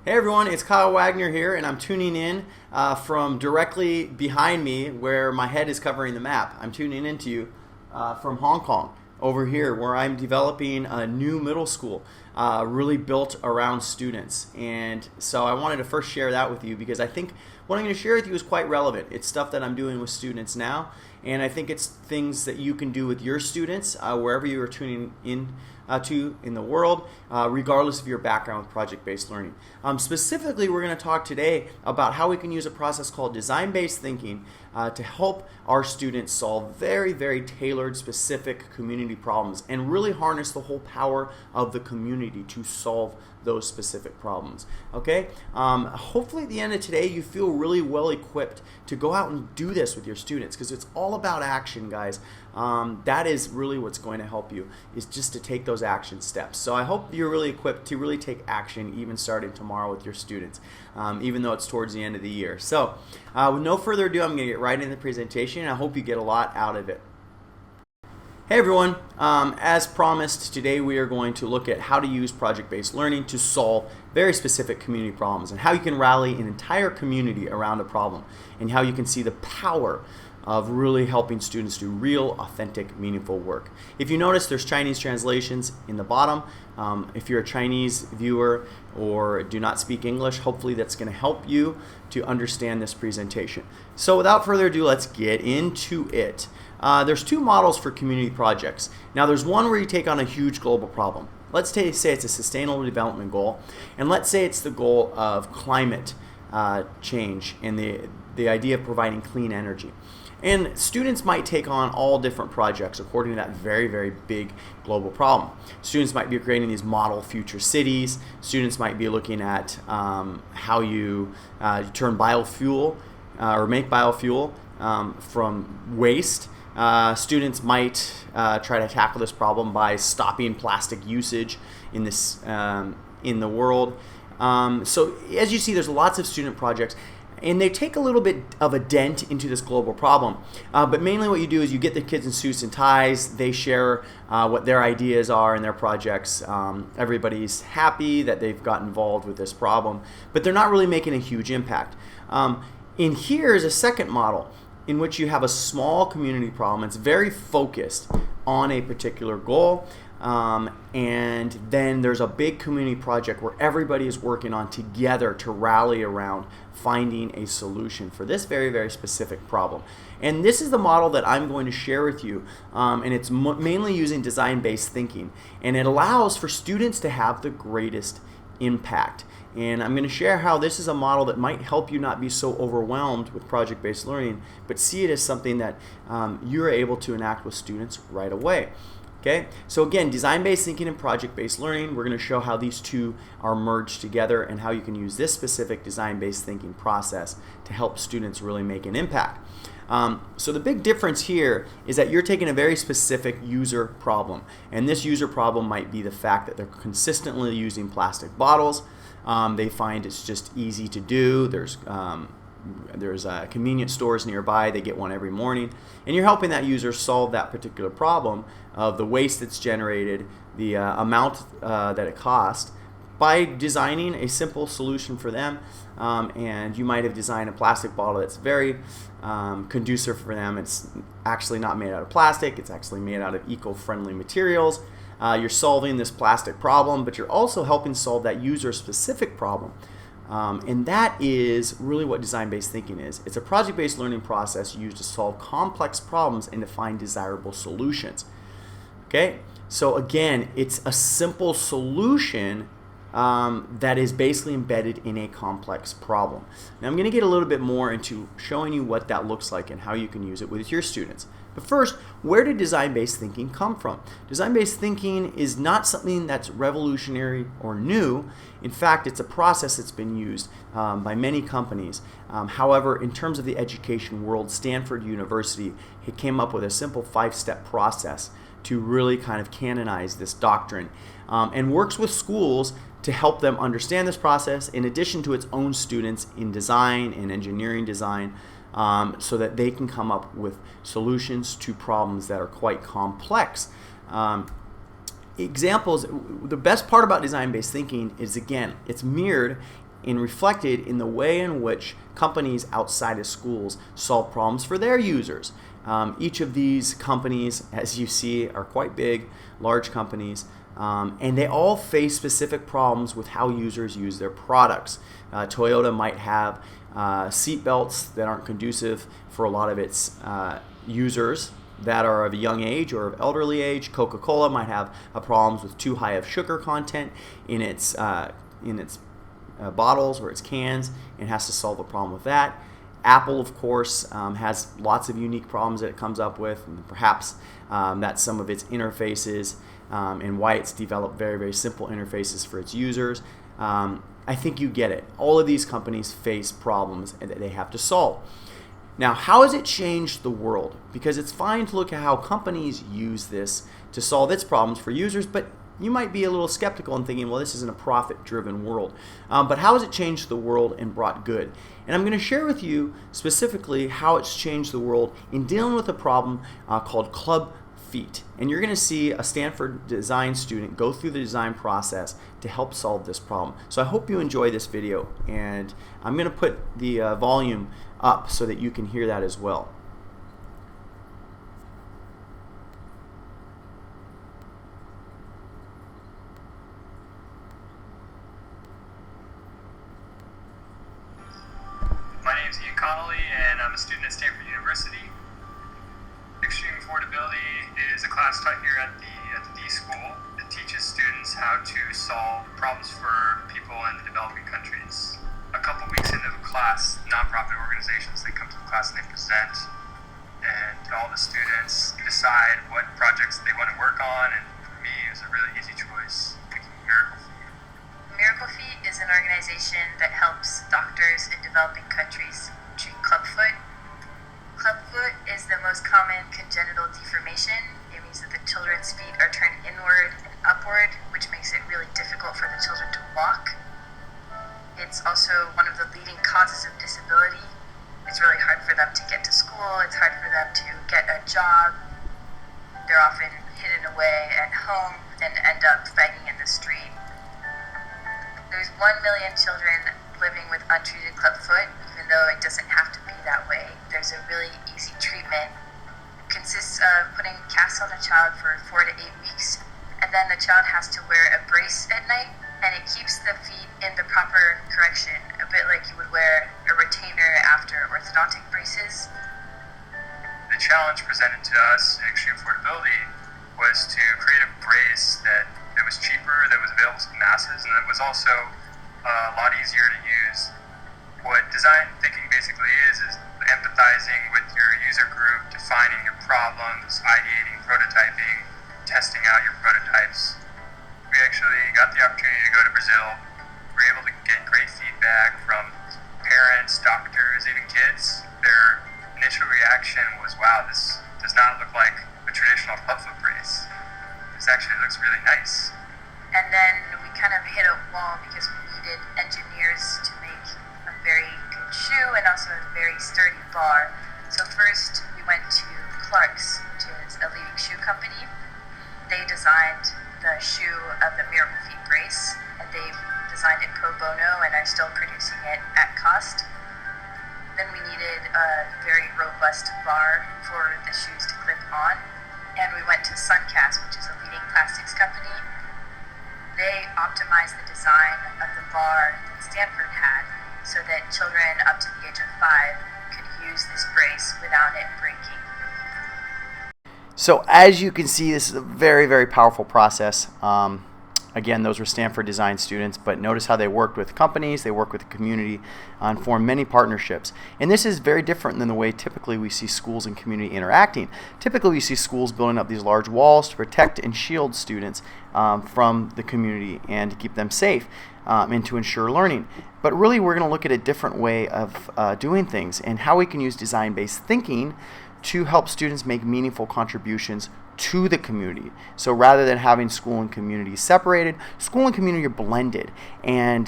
Hey everyone, it's Kyle Wagner here, and I'm tuning in from directly behind me where my head is covering the map. I'm tuning in to you from Hong Kong over here where I'm developing a new middle school really built around students. And so I wanted to first share that with you because I think what I'm going to share with you is quite relevant. It's stuff that I'm doing with students now, and I think it's things that you can do with your students wherever you are tuning in to in the world, regardless of your background with project-based learning. Specifically, we're going to talk today about how we can use a process called design-based thinking to help our students solve very, very tailored, specific community problems and really harness the whole power of the community to solve those specific problems. Okay? Hopefully at the end of today you feel really well equipped to go out and do this with your students because it's all about action, guys. That is really what's going to help you, is just to take those action steps. So I hope you're really equipped to really take action even starting tomorrow with your students, even though it's towards the end of the year. So with no further ado, I'm going to get right into the presentation, and I hope you get a lot out of it. Hey everyone, as promised, today we are going to look at how to use project-based learning to solve very specific community problems and how you can rally an entire community around a problem and how you can see the power of really helping students do real, authentic, meaningful work. If you notice, there's Chinese translations in the bottom. If you're a Chinese viewer or do not speak English, hopefully that's going to help you to understand this presentation. So without further ado, let's get into it. There's two models for community projects. Now there's one where you take on a huge global problem. Let's say it's a sustainable development goal, and let's say it's the goal of climate change and the idea of providing clean energy. And students might take on all different projects according to that very, very big global problem. Students might be creating these model future cities. Students might be looking at how you turn biofuel or make biofuel from waste. Students might try to tackle this problem by stopping plastic usage in the world. So as you see, there's lots of student projects, and they take a little bit of a dent into this global problem. But mainly what you do is you get the kids in suits and ties. They share what their ideas are and their projects. Everybody's happy that they've got involved with this problem, but they're not really making a huge impact. In here is a second model in which you have a small community problem. It's very focused on a particular goal. And then there's a big community project where everybody is working on together to rally around finding a solution for this very, very specific problem. And this is the model that I'm going to share with you, and it's mainly using design-based thinking, and it allows for students to have the greatest impact. And I'm going to share how this is a model that might help you not be so overwhelmed with project-based learning, but see it as something that you're able to enact with students right away. Okay, so again, design-based thinking and project-based learning, we're going to show how these two are merged together and how you can use this specific design-based thinking process to help students really make an impact. So the big difference here is that you're taking a very specific user problem, and this user problem might be the fact that they're consistently using plastic bottles. They find it's just easy to do. There's convenience stores nearby. They get one every morning, and you're helping that user solve that particular problem of the waste that's generated, the amount that it costs, by designing a simple solution for them. And you might have designed a plastic bottle that's very conducive for them. It's actually not made out of plastic. It's actually made out of eco-friendly materials. You're solving this plastic problem, but you're also helping solve that user-specific problem. And that is really what design-based thinking is. It's a project-based learning process used to solve complex problems and to find desirable solutions. Okay? So again, it's a simple solution that is basically embedded in a complex problem. Now I'm going to get a little bit more into showing you what that looks like and how you can use it with your students. But first, where did design-based thinking come from? Design-based thinking is not something that's revolutionary or new. In fact, it's a process that's been used by many companies. However, in terms of the education world, Stanford University came up with a simple 5-step process to really kind of canonize this doctrine, and works with schools to help them understand this process in addition to its own students in design and engineering design, so that they can come up with solutions to problems that are quite complex. Examples, the best part about design-based thinking is, again, it's mirrored and reflected in the way in which companies outside of schools solve problems for their users. Each of these companies, as you see, are quite big, large companies, and they all face specific problems with how users use their products. Toyota might have seat belts that aren't conducive for a lot of its users that are of a young age or of elderly age. Coca-Cola might have problems with too high of sugar content in its bottles or its cans, and has to solve a problem with that. Apple, of course, has lots of unique problems that it comes up with, and perhaps that's some of its interfaces and why it's developed very, very simple interfaces for its users. I think you get it. All of these companies face problems that they have to solve. Now, how has it changed the world? Because it's fine to look at how companies use this to solve its problems for users, but you might be a little skeptical and thinking, well, this isn't a profit-driven world. But how has it changed the world and brought good? And I'm going to share with you specifically how it's changed the world in dealing with a problem called club feet. And you're going to see a Stanford design student go through the design process to help solve this problem. So I hope you enjoy this video, and I'm going to put the volume up so that you can hear that as well. My name is Ian Connolly, and I'm a student at Stanford University. Extreme Affordability is a class taught here at the D School that teaches students how to solve problems for people in the developing countries. A couple weeks into the class, nonprofit organizations, they come to the class and they present, and all the students decide what projects they want to work on, and for me, it was a really easy choice, picking Miracle Feet. Miracle Feet is an organization that helps doctors in developing countries treat clubfoot. Clubfoot is the most common congenital deformation. It means that the children's feet are turned inward and upward, which makes it really difficult for the children to walk. It's also one of the leading causes of disability. It's really hard for them to get to school. It's hard for them to get a job. They're often hidden away at home and end up begging in the street. There's 1 million children living with untreated clubfoot, even though it doesn't have to be that way. There's a really easy treatment. It consists of putting casts on a child for 4 to 8 weeks, and then the child has to wear a brace at night, and it keeps the feet in the proper correction, a bit like you would wear a retainer after orthodontic braces. The challenge presented to us in Extreme Affordability was to create a brace that was cheaper, that was available to the masses, and that was also a lot easier to use. What design thinking basically is empathizing with your user group, defining your problems, ideating, prototyping, testing out your prototypes. We actually got the opportunity to go to Brazil. We were able to get great feedback from parents, doctors, even kids. Their initial reaction was, wow, this does not look like a traditional clubfoot brace. This actually looks really nice. And then we kind of hit a wall because we needed engineers to make a very good shoe and also a very sturdy bar. So first we went to Clark's, which is a leading shoe company. They designed the shoe of the Miracle Feet brace, and they designed it pro bono and are still producing it at cost. Then we needed a very robust bar for the shoes to clip on, and we went to Suncast, which is a leading plastics company. They optimized the design of the bar that Stanford had so that children up to the age of 5 could use this brace without it breaking. So as you can see, this is a very, very powerful process. Again, those were Stanford design students, but notice how they worked with companies, they worked with the community, and formed many partnerships. And this is very different than the way typically we see schools and community interacting. Typically we see schools building up these large walls to protect and shield students from the community and to keep them safe and to ensure learning. But really we're going to look at a different way of doing things and how we can use design-based thinking to help students make meaningful contributions to the community. So rather than having school and community separated, school and community are blended, and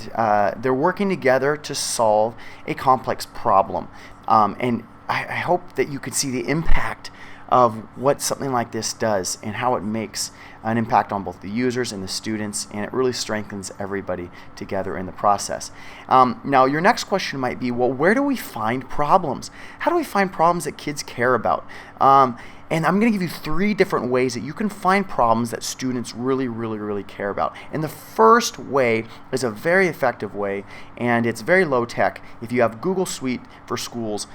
they're working together to solve a complex problem. And I hope that you could see the impact of what something like this does and how it makes an impact on both the users and the students, and it really strengthens everybody together in the process. Now, your next question might be, well, where do we find problems? How do we find problems that kids care about? And I'm going to give you 3 different ways that you can find problems that students really care about. And the first way is a very effective way, and it's very low tech. If you have Google Suite for schools,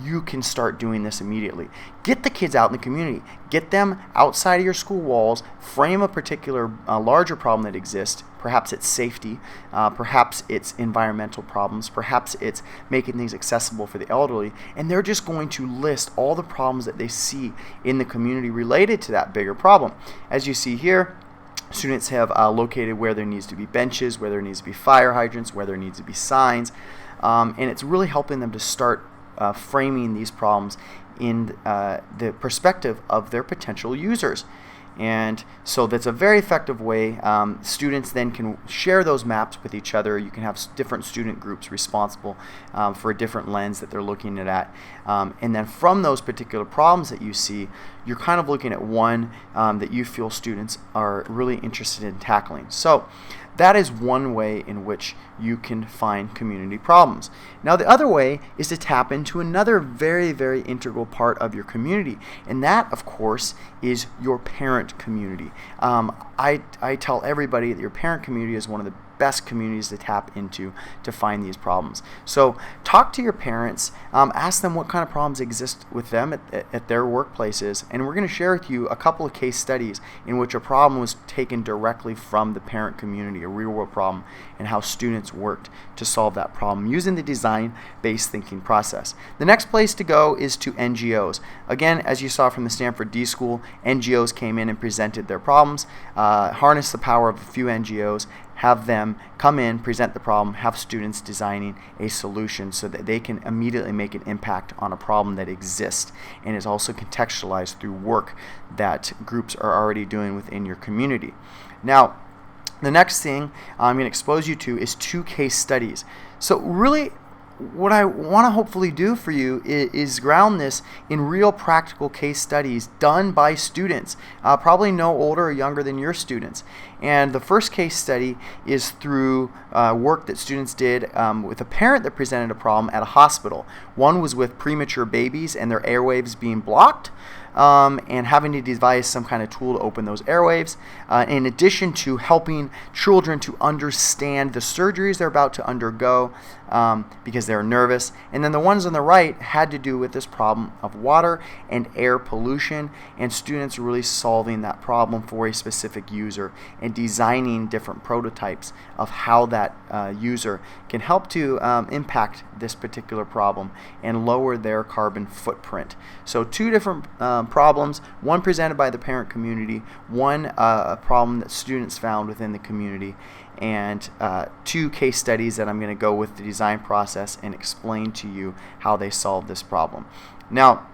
you can start doing this immediately. Get the kids out in the community. Get them outside of your school walls. Frame a particular larger problem that exists. Perhaps it's safety, perhaps it's environmental problems, perhaps it's making things accessible for the elderly, and they're just going to list all the problems that they see in the community related to that bigger problem. As you see here, students have located where there needs to be benches, where there needs to be fire hydrants, where there needs to be signs, and it's really helping them to start framing these problems in the perspective of their potential users. And so that's a very effective way. Students then can share those maps with each other. You can have different student groups responsible for a different lens that they're looking at. And then from those particular problems that you see, you're kind of looking at one that you feel students are really interested in tackling. So that is one way in which you can find community problems. Now, the other way is to tap into another very integral part of your community, and that, of course, is your parent community. I tell everybody that your parent community is one of the best communities to tap into to find these problems. So talk to your parents, ask them what kind of problems exist with them at their workplaces, and we're going to share with you a couple of case studies in which a problem was taken directly from the parent community, a real world problem, and how students worked to solve that problem using the design-based thinking process. The next place to go is to NGOs. Again, as you saw from the Stanford D School, NGOs came in and presented their problems, harnessed the power of a few NGOs, have them come in, present the problem, have students designing a solution so that they can immediately make an impact on a problem that exists and is also contextualized through work that groups are already doing within your community. Now, the next thing I'm going to expose you to is 2 case studies. So really, what I want to hopefully do for you is ground this in real practical case studies done by students, probably no older or younger than your students. And the first case study is through work that students did with a parent that presented a problem at a hospital. One was with premature babies and their airwaves being blocked, and having to devise some kind of tool to open those airwaves, in addition to helping children to understand the surgeries they're about to undergo because they're nervous. And then the ones on the right had to do with this problem of water and air pollution, and students really solving that problem for a specific user and designing different prototypes of how that user can help to impact this particular problem and lower their carbon footprint. So 2 different problems, one presented by the parent community, one a problem that students found within the community, and 2 case studies that I'm going to go with the design process and explain to you how they solved this problem. Now,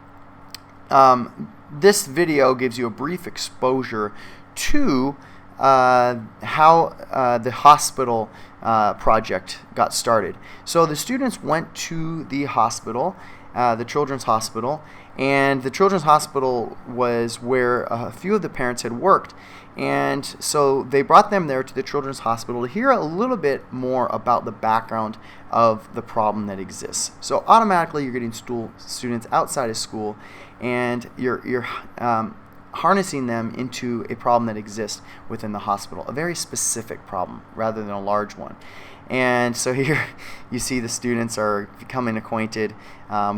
this video gives you a brief exposure to how the hospital project got started. So the students went to the hospital, the Children's Hospital, and the Children's Hospital was where a few of the parents had worked. And so they brought them there to the Children's Hospital to hear a little bit more about the background of the problem that exists. So automatically you're getting students outside of school, and you're harnessing them into a problem that exists within the hospital, a very specific problem rather than a large one. And so here you see the students are becoming acquainted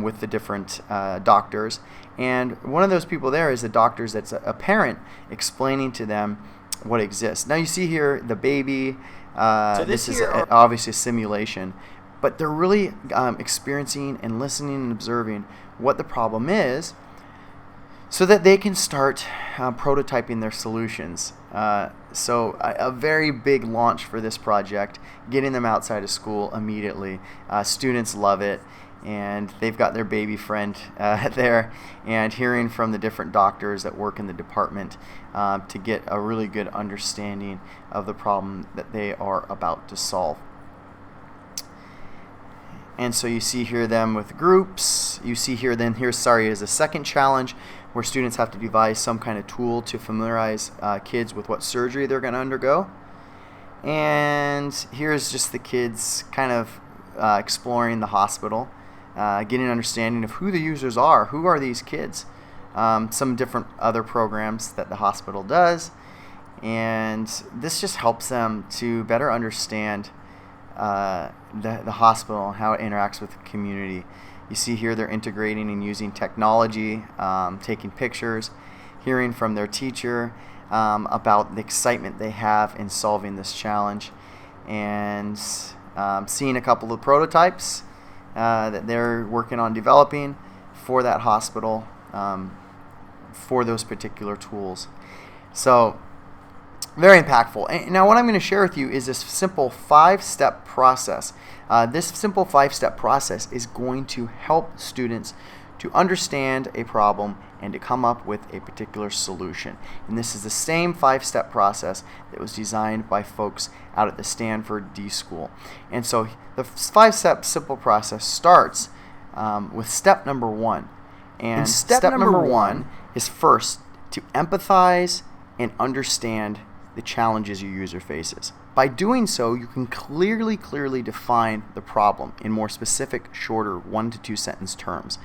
with the different doctors. And one of those people there is the doctors that's a parent explaining to them what exists. Now you see here the baby. So this is obviously a simulation. But they're really experiencing and listening and observing what the problem is, so that they can start prototyping their solutions. So a very big launch for this project, getting them outside of school immediately. Students love it, and they've got their baby friend there, and hearing from the different doctors that work in the department to get a really good understanding of the problem that they are about to solve. And so you see here them with groups. You see here then here's a second challenge where students have to devise some kind of tool to familiarize kids with what surgery they're going to undergo. And here's just the kids kind of exploring the hospital, getting an understanding of who the users are. Who are these kids? Some different other programs that the hospital does. And this just helps them to better understand the hospital and how it interacts with the community. You see here they're integrating and using technology, taking pictures, hearing from their teacher about the excitement they have in solving this challenge, and seeing a couple of prototypes that they're working on developing for that hospital for those particular tools. So very impactful. And now what I'm going to share with you is this simple 5-step process. This simple 5-step process is going to help students to understand a problem and to come up with a particular solution. And this is the same 5-step process that was designed by folks out at the Stanford D School. And so the 5-step simple process starts with step number 1. And step number 1 is first to empathize and understand the challenges your user faces. By doing so, you can clearly define the problem in more specific, shorter 1 to 2 sentence terms.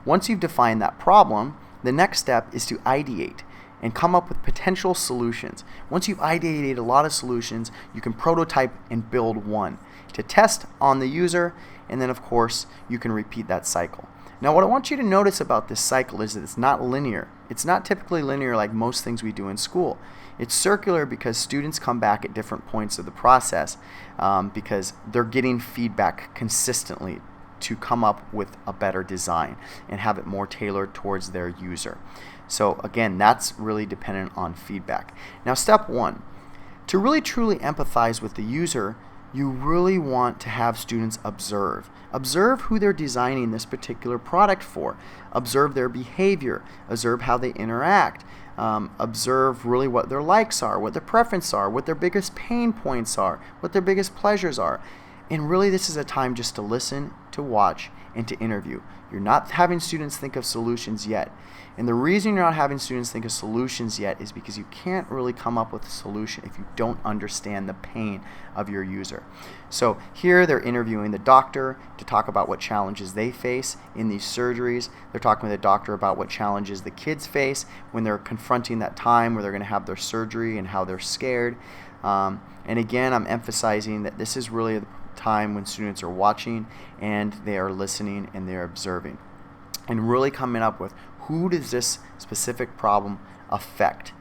Once you've defined that problem, the next step is to ideate and come up with potential solutions. Once you've ideated a lot of solutions, you can prototype and build one to test on the user, and then of course you can repeat that cycle. Now what I want you to notice about this cycle is that it's not linear. It's not typically linear like most things we do in school. It's circular because students come back at different points of the process because they're getting feedback consistently to come up with a better design and have it more tailored towards their user. So again, that's really dependent on feedback. Now step 1, to really truly empathize with the user, you really want to have students observe. Observe who they're designing this particular product for. Observe their behavior. Observe how they interact. Observe really what their likes are, what their preferences are, what their biggest pain points are, what their biggest pleasures are. And really this is a time just to listen, to watch, and to interview. You're not having students think of solutions yet. And the reason you're not having students think of solutions yet is because you can't really come up with a solution if you don't understand the pain of your user. So here they're interviewing the doctor to talk about what challenges they face in these surgeries. They're talking with the doctor about what challenges the kids face when they're confronting that time where they're going to have their surgery and how they're scared. And again, I'm emphasizing that this is really the time when students are watching and they are listening and they're observing and really coming up with who does this specific problem affect.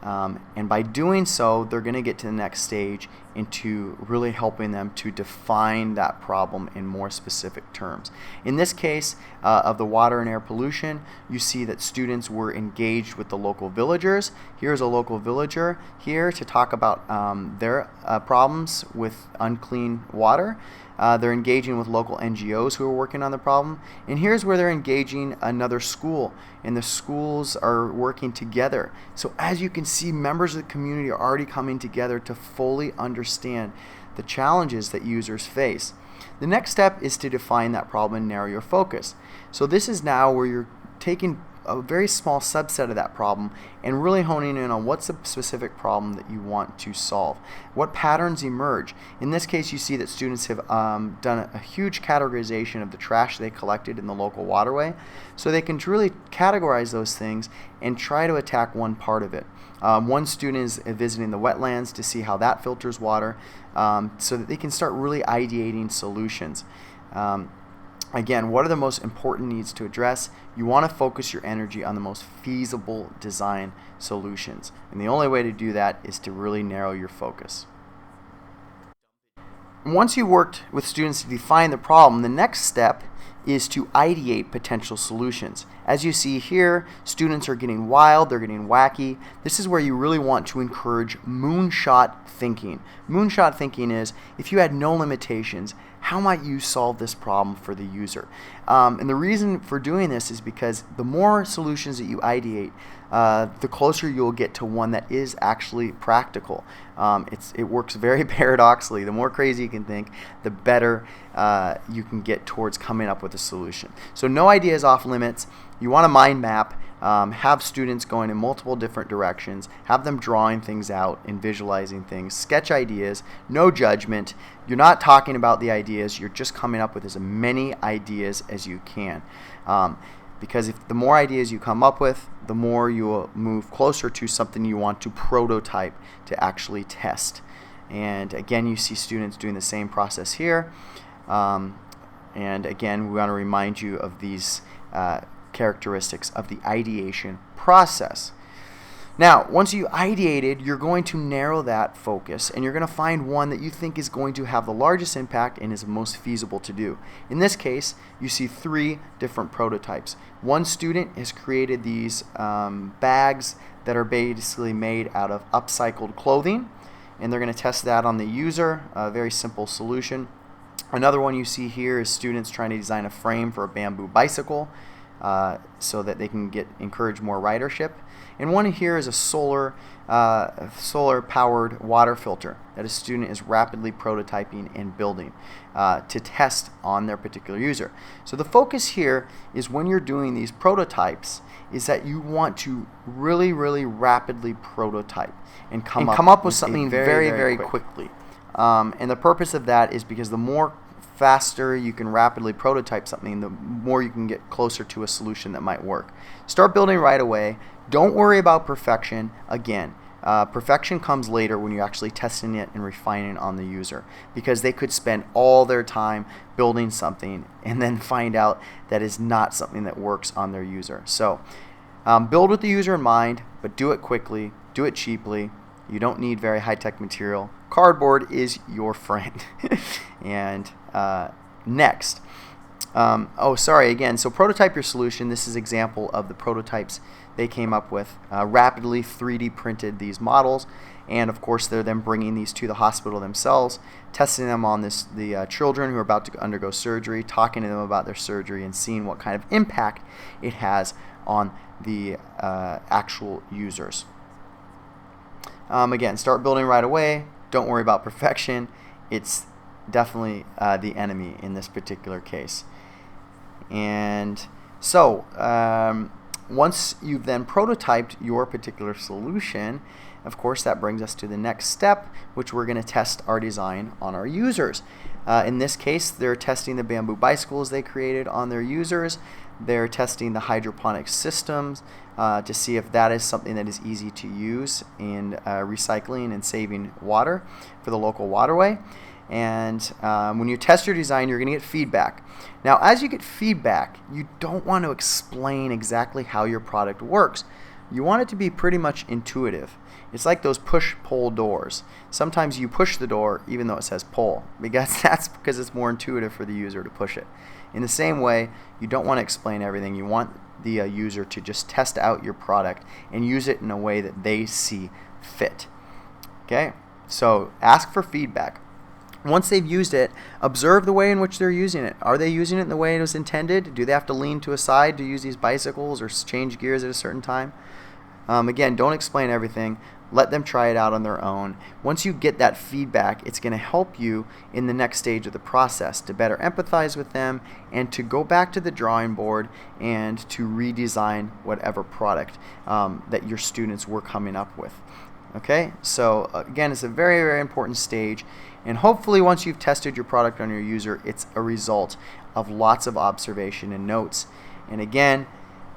And by doing so, they're going to get to the next stage into really helping them to define that problem in more specific terms. In this case of the water and air pollution, you see that students were engaged with the local villagers. Here's a local villager here to talk about their problems with unclean water. They're engaging with local NGOs who are working on the problem. And here's where they're engaging another school. And the schools are working together. So as you can see, members of the community are already coming together to fully understand the challenges that users face. The next step is to define that problem and narrow your focus. So this is now where you're taking a very small subset of that problem and really honing in on what's the specific problem that you want to solve. What patterns emerge? In this case, you see that students have done a huge categorization of the trash they collected in the local waterway, so they can really categorize those things and try to attack one part of it. One student is visiting the wetlands to see how that filters water, so that they can start really ideating solutions. Again, what are the most important needs to address? You want to focus your energy on the most feasible design solutions. And the only way to do that is to really narrow your focus. Once you've worked with students to define the problem, the next step is to ideate potential solutions. As you see here, students are getting wild, they're getting wacky. This is where you really want to encourage moonshot thinking. Moonshot thinking is, if you had no limitations, how might you solve this problem for the user? And the reason for doing this is because the more solutions that you ideate, the closer you'll get to one that is actually practical. It works very paradoxically. The more crazy you can think, the better you can get towards coming up with a solution. So no idea is off limits. you want to mind map, have students going in multiple different directions, have them drawing things out and visualizing things, sketch ideas, no judgment. You're not talking about the ideas, you're just coming up with as many ideas as you can. Because if the more ideas you come up with, the more you will move closer to something you want to prototype to actually test. And again, you see students doing the same process here. And again, we want to remind you of these characteristics of the ideation process. Now, once you ideated, you're going to narrow that focus and you're going to find one that you think is going to have the largest impact and is most feasible to do. In this case, you see 3 different prototypes. One student has created these bags that are basically made out of upcycled clothing, and they're going to test that on the user, a very simple solution. Another one you see here is students trying to design a frame for a bamboo bicycle so that they can encourage more ridership. And one here is a solar powered water filter that a student is rapidly prototyping and building to test on their particular user. So the focus here is when you're doing these prototypes is that you want to really, really rapidly prototype and come up with something very, very quickly. And the purpose of that is because the more faster you can rapidly prototype something, the more you can get closer to a solution that might work. Start building right away. Don't worry about perfection. Again, perfection comes later when you're actually testing it and refining it on the user, because they could spend all their time building something and then find out that is not something that works on their user. So build with the user in mind, but do it quickly, do it cheaply. You don't need very high-tech material. Cardboard is your friend. And next, so prototype your solution. This is an example of the prototypes they came up with. Rapidly 3D printed these models, and of course they're then bringing these to the hospital themselves, testing them on the children who are about to undergo surgery, talking to them about their surgery, and seeing what kind of impact it has on the actual users. Again, start building right away. Don't worry about perfection. It's definitely the enemy in this particular case. And so once you've then prototyped your particular solution, of course that brings us to the next step, which we're going to test our design on our users. In this case, they're testing the bamboo bicycles they created on their users. They're testing the hydroponic systems to see if that is something that is easy to use in recycling and saving water for the local waterway. And when you test your design, you're going to get feedback. Now, as you get feedback, you don't want to explain exactly how your product works. You want it to be pretty much intuitive. It's like those push-pull doors. Sometimes you push the door even though it says pull, because that's because it's more intuitive for the user to push it. In the same way, you don't want to explain everything. You want the user to just test out your product and use it in a way that they see fit. Okay? So ask for feedback. Once they've used it, observe the way in which they're using it. Are they using it in the way it was intended? Do they have to lean to a side to use these bicycles or change gears at a certain time? Again, don't explain everything. Let them try it out on their own. Once you get that feedback, it's going to help you in the next stage of the process to better empathize with them and to go back to the drawing board and to redesign whatever product that your students were coming up with. Okay, so again, it's a very, very important stage, and hopefully once you've tested your product on your user, it's a result of lots of observation and notes. And again,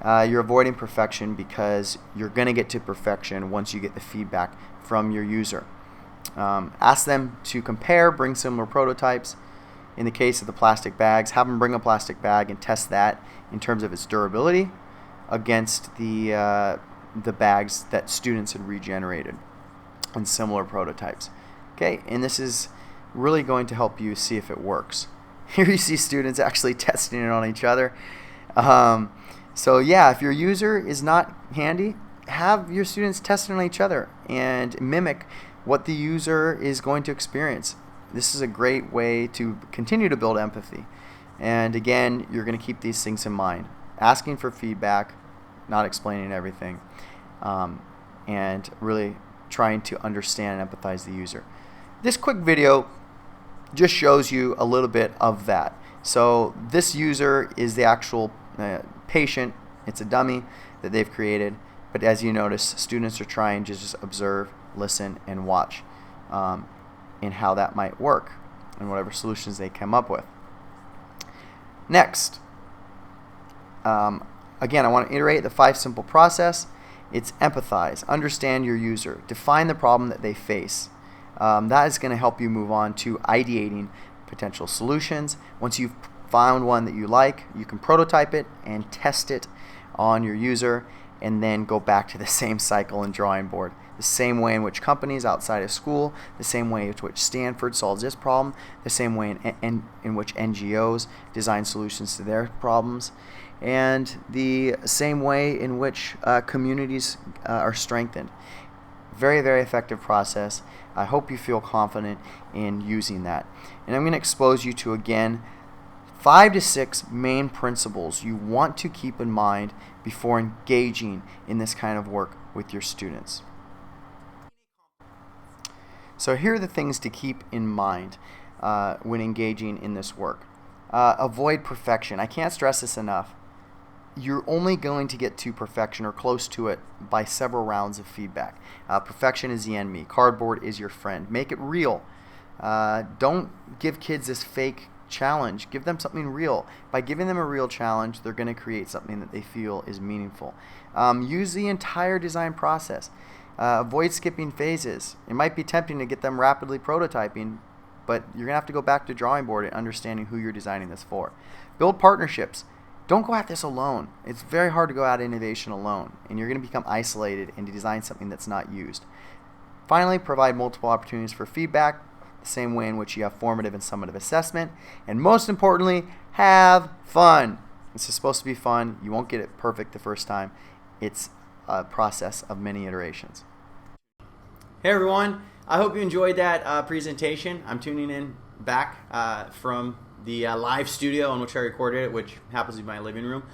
you're avoiding perfection because you're going to get to perfection once you get the feedback from your user. Ask them to compare, bring similar prototypes. In the case of the plastic bags, have them bring a plastic bag and test that in terms of its durability against the bags that students had regenerated and similar prototypes. Okay, and this is really going to help you see if it works. Here you see students actually testing it on each other. So yeah, if your user is not handy, have your students test it on each other and mimic what the user is going to experience. This is a great way to continue to build empathy. And again, you're going to keep these things in mind. Asking for feedback, not explaining everything, and really trying to understand and empathize the user. This quick video just shows you a little bit of that. So this user is the actual patient It's a dummy that they've created, but as you notice, students are trying to just observe, listen, and watch in how that might work and whatever solutions they come up with. Next, again, I want to iterate the 5 simple process. It's empathize, understand your user, define the problem that they face. That is going to help you move on to ideating potential solutions. Once you've found one that you like, you can prototype it and test it on your user, and then go back to the same cycle and drawing board. The same way in which companies outside of school, the same way in which Stanford solves this problem, the same way in which NGOs design solutions to their problems, and the same way in which communities are strengthened. Very, very effective process. I hope you feel confident in using that. And I'm going to expose you to, again, 5 to 6 main principles you want to keep in mind before engaging in this kind of work with your students. So here are the things to keep in mind when engaging in this work. Avoid perfection. I can't stress this enough. You're only going to get to perfection or close to it by several rounds of feedback. Perfection is the enemy. Cardboard is your friend. Make it real. Don't give kids this fake challenge. Give them something real. By giving them a real challenge, they're going to create something that they feel is meaningful. Use the entire design process. Avoid skipping phases. It might be tempting to get them rapidly prototyping, but you're going to have to go back to drawing board and understanding who you're designing this for. Build partnerships. Don't go at this alone. It's very hard to go at innovation alone, and you're going to become isolated and design something that's not used. Finally, provide multiple opportunities for feedback, the same way in which you have formative and summative assessment. And most importantly, have fun. This is supposed to be fun. You won't get it perfect the first time. It's a process of many iterations. Hey everyone, I hope you enjoyed that presentation. I'm tuning in back from the live studio in which I recorded it, which happens to be my living room.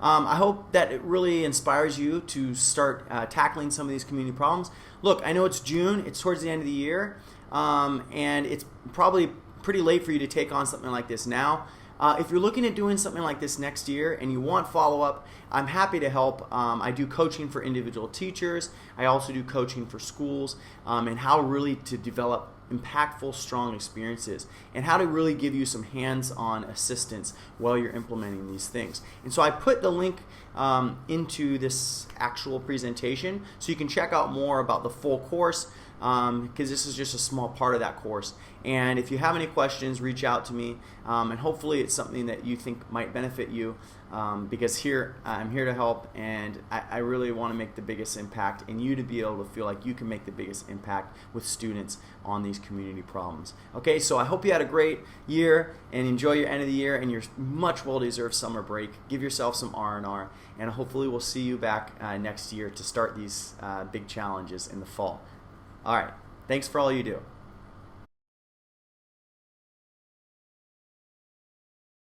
I hope that it really inspires you to start tackling some of these community problems. Look, I know it's June, it's towards the end of the year, and it's probably pretty late for you to take on something like this now. If you're looking at doing something like this next year and you want follow-up, I'm happy to help. I do coaching for individual teachers. I also do coaching for schools and how really to develop impactful, strong experiences and how to really give you some hands-on assistance while you're implementing these things. And so I put the link into this actual presentation so you can check out more about the full course, because this is just a small part of that course. And if you have any questions, reach out to me, and hopefully it's something that you think might benefit you, because I'm here to help, and I really want to make the biggest impact, and you to be able to feel like you can make the biggest impact with students on these community problems. Okay, so I hope you had a great year and enjoy your end of the year and your much well-deserved summer break. Give yourself some R&R, and hopefully we'll see you back next year to start these big challenges in the fall. All right. Thanks for all you do.